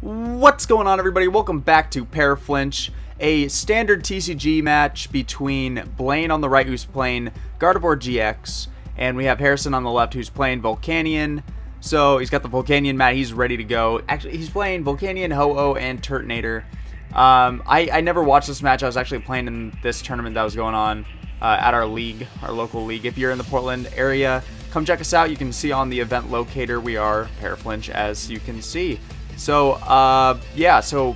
What's going on, everybody? Welcome back to ParaFlinch, a standard TCG match between Blaine on the right, who's playing Gardevoir GX, and we have Harrison on the left, who's playing Volcanion. So he's got the Volcanion mat, he's ready to go. Actually, he's playing Volcanion, Ho-Oh, and Turtanator. I never watched this match. I was actually playing in this tournament that was going on at our league, our local league. If you're in the Portland area, come check us out. You can see on the event locator we are ParaFlinch, as you can see. So yeah, so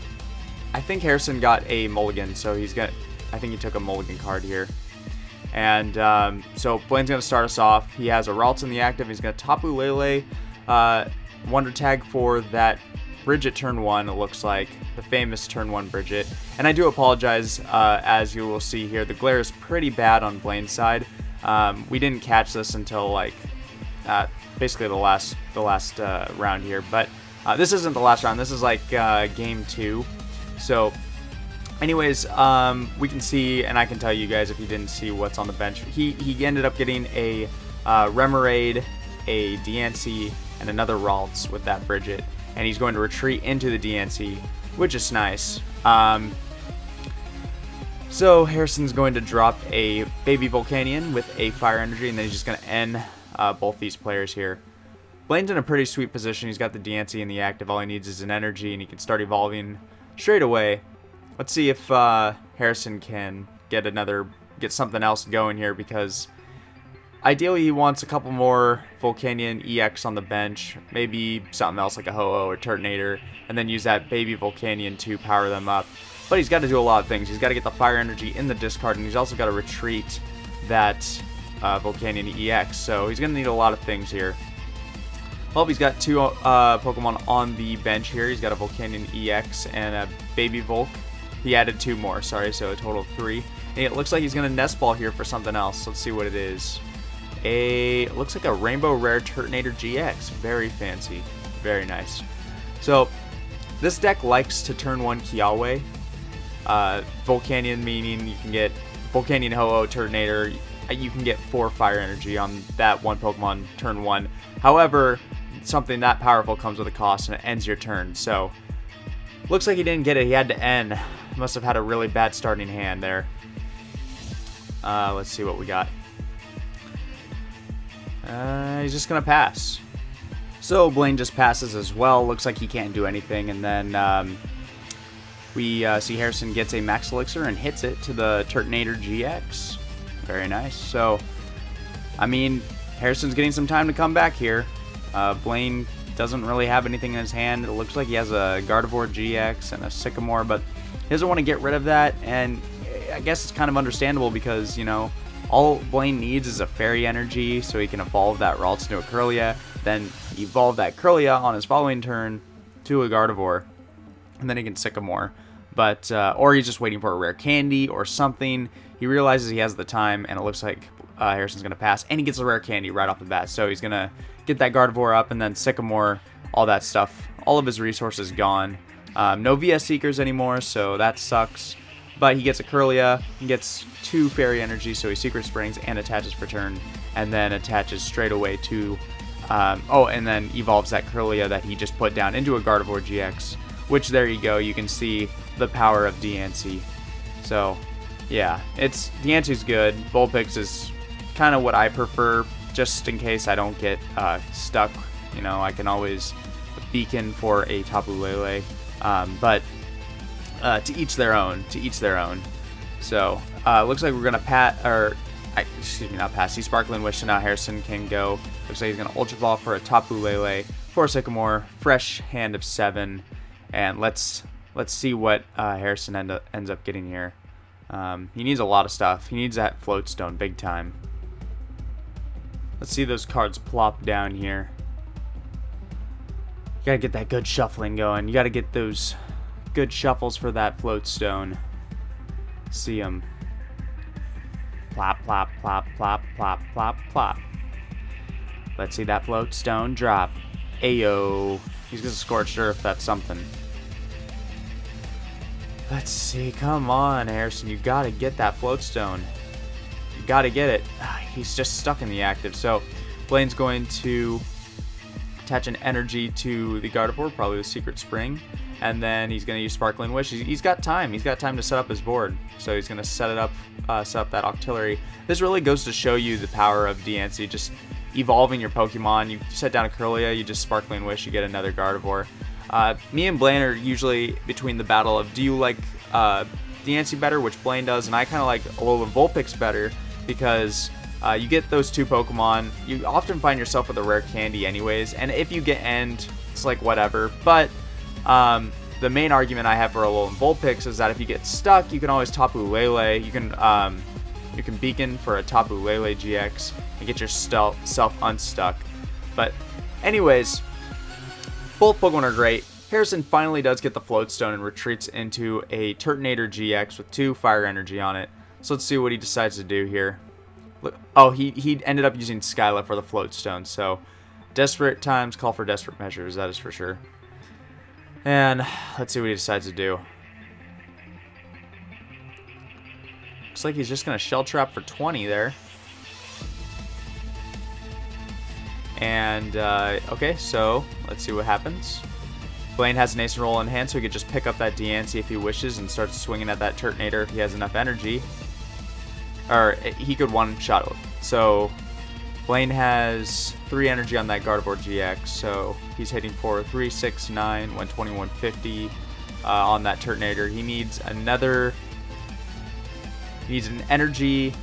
I think Harrison got a mulligan, so I think he took a mulligan card here. And so Blaine's going to start us off. He has a Ralts in the active. He's going to Tapu Lele, Wonder Tag for that Bridget turn 1, it looks like, the famous turn 1 Bridget. And I do apologize, as you will see here, the glare is pretty bad on Blaine's side. We didn't catch this until like basically the last round here, but this isn't the last round. This is like game 2. So anyways, we can see, and I can tell you guys if you didn't see what's on the bench, he ended up getting a Remoraid, a DNC, and another Ralts with that Bridget, and he's going to retreat into the DNC, which is nice. So Harrison's going to drop a baby Volcanion with a Fire Energy, and then he's just going to end both these players here. Blaine's in a pretty sweet position. He's got the DNC in the active. All he needs is an energy, and he can start evolving straight away. Let's see if Harrison can get something else going here, because ideally he wants a couple more Volcanion EX on the bench, maybe something else like a Ho-Oh or Turtanator, and then use that baby Volcanion to power them up. But he's got to do a lot of things. He's got to get the Fire Energy in the discard, and he's also got to retreat that Volcanion EX. So he's going to need a lot of things here. Well, he's got two Pokemon on the bench here. He's got a Volcanion EX and a Baby Volk. He added 2 more, sorry, so a total of 3. And it looks like he's going to Nest Ball here for something else. Let's see what it is. It looks like a Rainbow Rare Turtanator GX. Very fancy. Very nice. So, this deck likes to turn 1 Kiawe. Volcanion meaning you can get Volcanion, Ho-Oh, Turtanator. You can get 4 Fire Energy on that one Pokemon turn 1. However, something that powerful comes with a cost, and it ends your turn. So, looks like he didn't get it. He had to end. Must have had a really bad starting hand there. Let's see what we got. He's just going to pass. So, Blaine just passes as well. Looks like he can't do anything. And then we see Harrison gets a Max Elixir and hits it to the Turtanator GX. Very nice. So, I mean, Harrison's getting some time to come back here. Blaine doesn't really have anything in his hand. It looks like he has a Gardevoir GX and a Sycamore, but he doesn't want to get rid of that, and I guess it's kind of understandable because, you know, all Blaine needs is a Fairy Energy so he can evolve that Ralts into a Kirlia, then evolve that Kirlia on his following turn to a Gardevoir, and then he can Sycamore. But, or he's just waiting for a rare candy or something. He realizes he has the time, and it looks like Harrison's going to pass, and he gets a rare candy right off the bat. So he's going to get that Gardevoir up, and then Sycamore, all that stuff. All of his resources gone. No VS Seekers anymore, so that sucks. But he gets a Kirlia, he gets 2 Fairy Energy, so he Secret Springs and attaches for turn, and then attaches straight away to, and then evolves that Kirlia that he just put down into a Gardevoir GX, which, there you go, you can see the power of DNC. So, yeah, DNC's good. Vulpix is kind of what I prefer, just in case I don't get stuck. You know, I can always beacon for a Tapu Lele, but to each their own. To each their own. So looks like we're gonna not pass. See Sparkling Wish, so now Harrison can go. Looks like he's gonna Ultra Ball for a Tapu Lele, for a Sycamore, fresh hand of 7, and let's see what Harrison ends up getting here. He needs a lot of stuff. He needs that Float Stone big time. Let's see those cards plop down here. You gotta get that good shuffling going. You gotta get those good shuffles for that Float Stone. See them. Plop, plop, plop, plop, plop, plop, plop. Let's see that Float Stone drop. Ayo. He's gonna Scorched Earth, that's something. Let's see, come on, Harrison. You gotta get that Float Stone. You gotta get it. He's just stuck in the active. So, Blaine's going to attach an energy to the Gardevoir, probably the Secret Spring, and then he's going to use Sparkling Wish. He's got time. He's got time to set up his board, so he's going to set up that Octillery. This really goes to show you the power of Diancie, just evolving your Pokemon. You set down a Kirlia, you just Sparkling Wish, you get another Gardevoir. Me and Blaine are usually between the battle of, do you like Diancie better, which Blaine does, and I kind of like Alolan Vulpix better, because you get those two Pokemon, you often find yourself with a rare candy anyways, and if you get End, it's like whatever, but the main argument I have for Alolan Vulpix is that if you get stuck, you can always Tapu Lele, you can Beacon for a Tapu Lele GX and get yourself unstuck. But anyways, both Pokemon are great. Harrison finally does get the Float Stone and retreats into a Turtanator GX with 2 Fire Energy on it. So let's see what he decides to do here. Look, oh, he ended up using Skyla for the Float Stone, so desperate times call for desperate measures, that is for sure. And let's see what he decides to do. Looks like he's just going to Shell Trap for 20 there. And, okay, so let's see what happens. Blaine has an Ace and Roll in hand, so he could just pick up that Diancie if he wishes and start swinging at that Turtonator if he has enough energy. Or he could one-shot it. So Blaine has 3 energy on that Gardevoir GX, so he's hitting for 3, 6, 9, 120, 150 on that Turtonator. He needs another. He needs an energy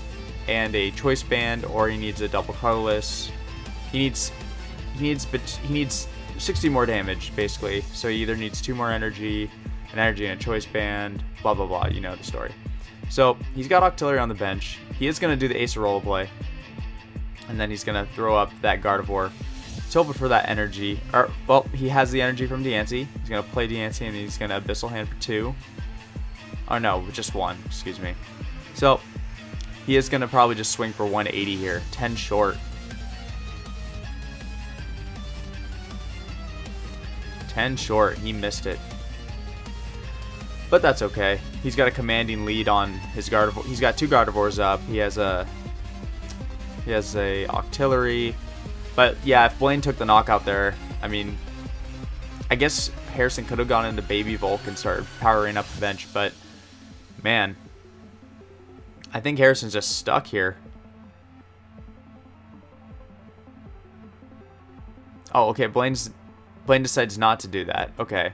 and a Choice Band, or he needs a double colorless. He needs 60 more damage basically. So he either needs 2 more energy, an energy and a Choice Band, blah blah blah. You know the story. So he's got Octillery on the bench. He is going to do the Ace of Rollerplay, and then he's going to throw up that Gardevoir. He's hoping for that energy. Or, well, he has the energy from Diancie. He's going to play Diancie, and he's going to Abyssal Hand for 2. Oh no, just 1. Excuse me. So he is going to probably just swing for 180 here. 10 short. 10 short. He missed it. But that's okay. He's got a commanding lead on his Gardevoir. He's got 2 Gardevoirs up. He has a Octillery. But yeah, if Blaine took the knockout there, I mean, I guess Harrison could have gone into Baby Volk and started powering up the bench, but man, I think Harrison's just stuck here. Oh, okay, Blaine decides not to do that. Okay.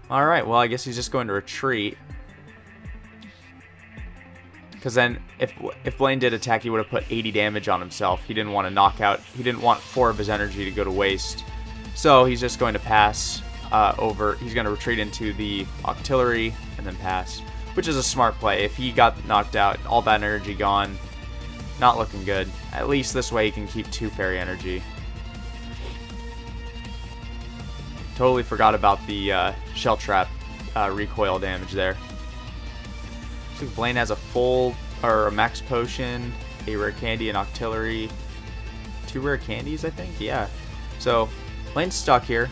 Alright, well, I guess he's just going to retreat. Because then, if Blaine did attack, he would have put 80 damage on himself. He didn't want to knock out. He didn't want 4 of his energy to go to waste. So he's just going to pass over. He's going to retreat into the Octillery and then pass, which is a smart play. If he got knocked out, all that energy gone, not looking good. At least this way he can keep 2 Fairy Energy. Totally forgot about the Shell Trap recoil damage there. Looks like Blaine has a full, or a Max Potion, a Rare Candy, and Octillery. 2 Rare Candies, I think? Yeah. So, Blaine's stuck here.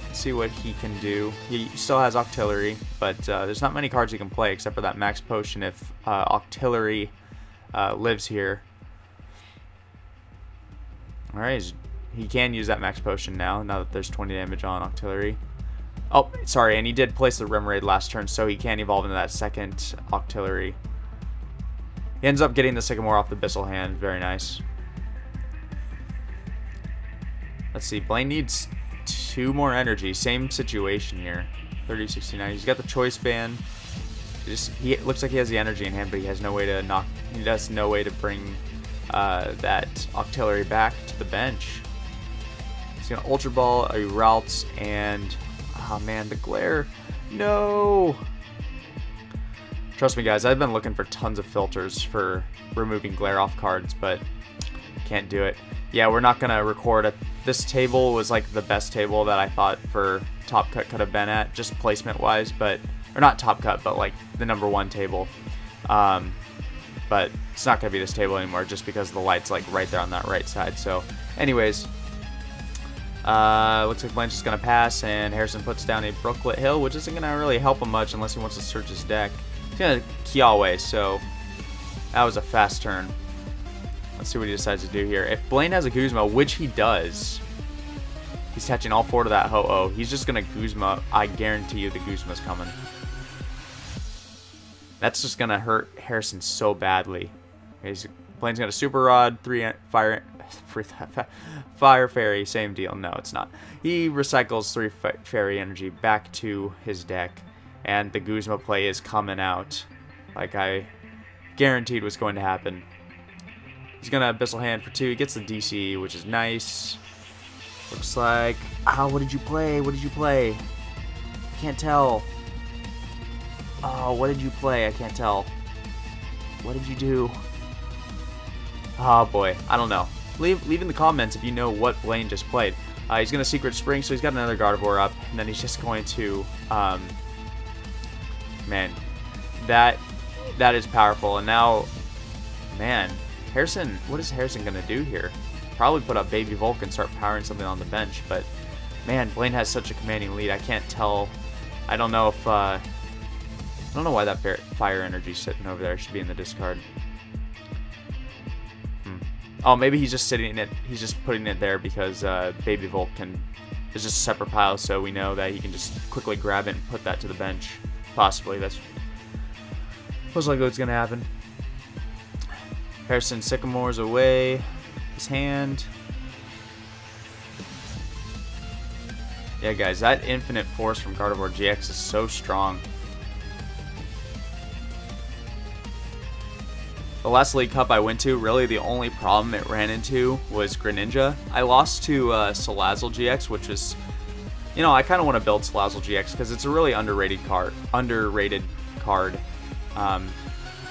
Let's see what he can do. He still has Octillery, but there's not many cards he can play except for that Max Potion if Octillery lives here. Alright, he can use that Max Potion now that there's 20 damage on Octillery. Oh, sorry, and he did place the Remoraid last turn, so he can evolve into that second Octillery. He ends up getting the Sycamore off the Abyssal Hand. Very nice. Let's see, Blaine needs 2 more energy. Same situation here. 30, 69. He's got the Choice Band. He looks like he has the energy in hand, but he has no way to knock. He has no way to bring that Octillery back to the bench. He's gonna Ultra Ball, a Ralts, and oh man, the Glare. No. Trust me, guys. I've been looking for tons of filters for removing Glare off cards, but can't do it. Yeah, we're not gonna record it. This table was like the best table that I thought for Top Cut could have been at, just placement wise, but or not Top Cut, but like the #1 table. But it's not gonna be this table anymore, just because the light's like right there on that right side. So, anyways, looks like Blaine's just gonna pass, and Harrison puts down a Brooklet Hill, which isn't gonna really help him much unless he wants to search his deck. He's gonna Kiawe, so that was a fast turn. Let's see what he decides to do here. If Blaine has a Guzma, which he does, he's attaching all 4 to that Ho-Oh. He's just going to Guzma. I guarantee you the Guzma's coming. That's just going to hurt Harrison so badly. Blaine's got a Super Rod, 3 Fire Fairy, same deal. No, it's not. He recycles 3 Fairy Energy back to his deck, and the Guzma play is coming out like I guaranteed was going to happen. He's going to Abyssal Hand for 2. He gets the DC, which is nice. Looks like... Oh, what did you play? What did you play? Can't tell. Oh, what did you play? I can't tell. What did you do? Oh, boy. I don't know. Leave in the comments if you know what Blaine just played. He's going to Secret Spring, so he's got another Gardevoir up. And then he's just going to... man, that is powerful. And now... Man, Harrison... What is Harrison going to do here? Probably put up Baby Volk and start powering something on the bench. But, man, Blaine has such a commanding lead. I can't tell... I don't know if... I don't know why that Fire Energy's sitting over there. It should be in the discard. Oh, maybe he's just sitting it. He's just putting it there because Baby Volk is just a separate pile, so we know that he can just quickly grab it and put that to the bench. Possibly. That's most likely what's going to happen. Harrison Sycamore's away. His hand. Yeah, guys, that Infinite Force from Gardevoir GX is so strong. The last League Cup I went to, really the only problem it ran into was Greninja. I lost to Salazzle GX, which is, you know, I kind of want to build Salazzle GX because it's a really underrated card.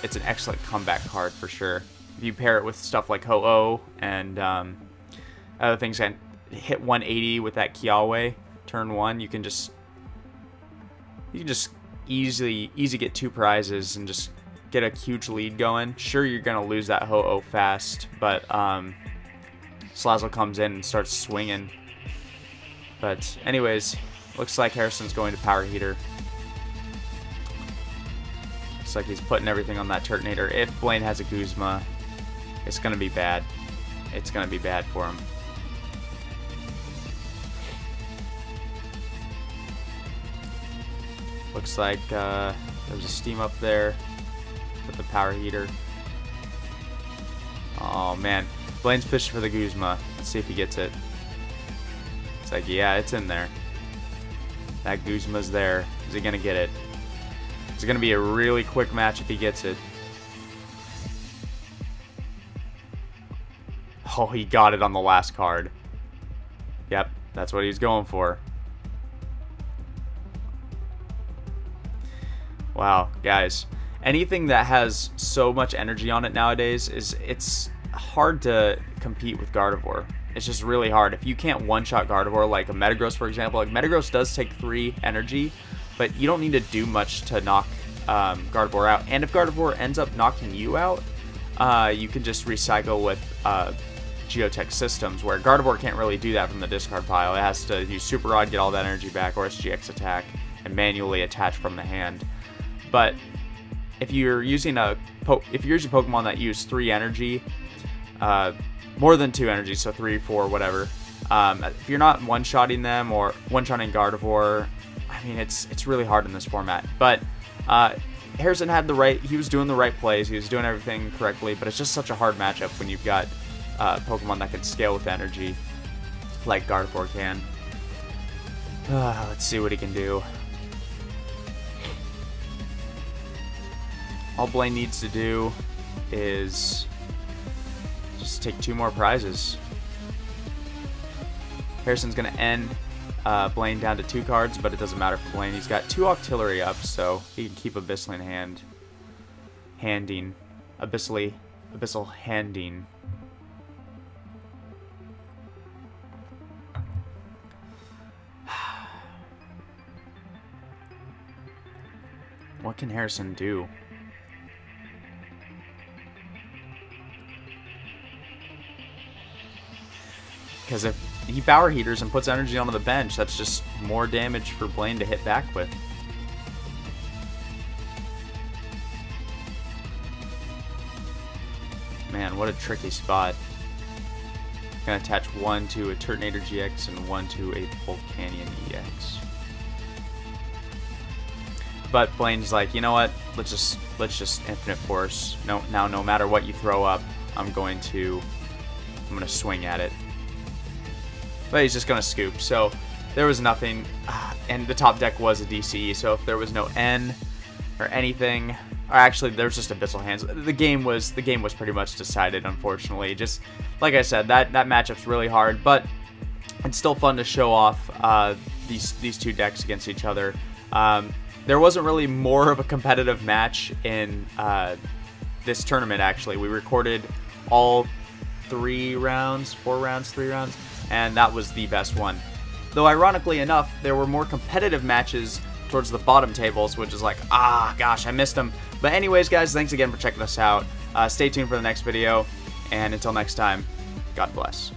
It's an excellent comeback card for sure. If you pair it with stuff like Ho-Oh and other things that hit 180 with that Kiawe turn 1, you can just easy get 2 prizes and just get a huge lead going. Sure, you're gonna lose that Ho-Oh fast, but Salazzle comes in and starts swinging. But anyways, looks like Harrison's going to Power Heater. Looks like he's putting everything on that Turtanator. If Blaine has a Guzma, it's gonna be bad. It's gonna be bad for him. Looks like there's a Steam up there with the Power Heater. Oh man, Blaine's fishing for the Guzma. Let's see if he gets it. It's like, yeah, it's in there. That Guzma's there. Is he gonna get it? It's gonna be a really quick match if he gets it. Oh, he got it on the last card. Yep, that's what he's going for. Wow, guys. Anything that has so much energy on it nowadays it's hard to compete with Gardevoir. It's just really hard. If you can't one-shot Gardevoir, like a Metagross, for example, like Metagross does take 3 energy, but you don't need to do much to knock Gardevoir out. And if Gardevoir ends up knocking you out, you can just recycle with Geotech Systems, where Gardevoir can't really do that from the discard pile. It has to use Super Rod, get all that energy back, or its GX attack, and manually attach from the hand. But if you're using Pokemon that use 3 energy, more than 2 energy, so 3, 4, whatever. If you're not one-shotting them or one-shotting Gardevoir, I mean, it's really hard in this format. But Harrison had he was doing the right plays, he was doing everything correctly, but it's just such a hard matchup when you've got Pokemon that can scale with energy, like Gardevoir can. Let's see what he can do. All Blaine needs to do is just take 2 more prizes. Harrison's going to end Blaine down to 2 cards, but it doesn't matter for Blaine. He's got 2 Octillery up, so he can keep Abyssal in hand. Abyssal handing. What can Harrison do? Because if he Power Heaters and puts energy onto the bench, that's just more damage for Blaine to hit back with. Man, what a tricky spot. Gonna attach one to a Turtanator GX and one to a Volcanion EX. But Blaine's like, you know what? Let's just Infinite Force. Now no matter what you throw up, I'm gonna swing at it. But he's just gonna scoop. So there was nothing, and the top deck was a DCE. So if there was no N or anything, or actually there's just Abyssal Hands. The game was pretty much decided, unfortunately. Just like I said, that matchup's really hard, but it's still fun to show off these two decks against each other. There wasn't really more of a competitive match in this tournament, actually. We recorded all 3 rounds, 4 rounds, 3 rounds, and that was the best one. Though ironically enough, there were more competitive matches towards the bottom tables, which is like, gosh, I missed them. But anyways, guys, thanks again for checking us out. Stay tuned for the next video, and until next time, God bless.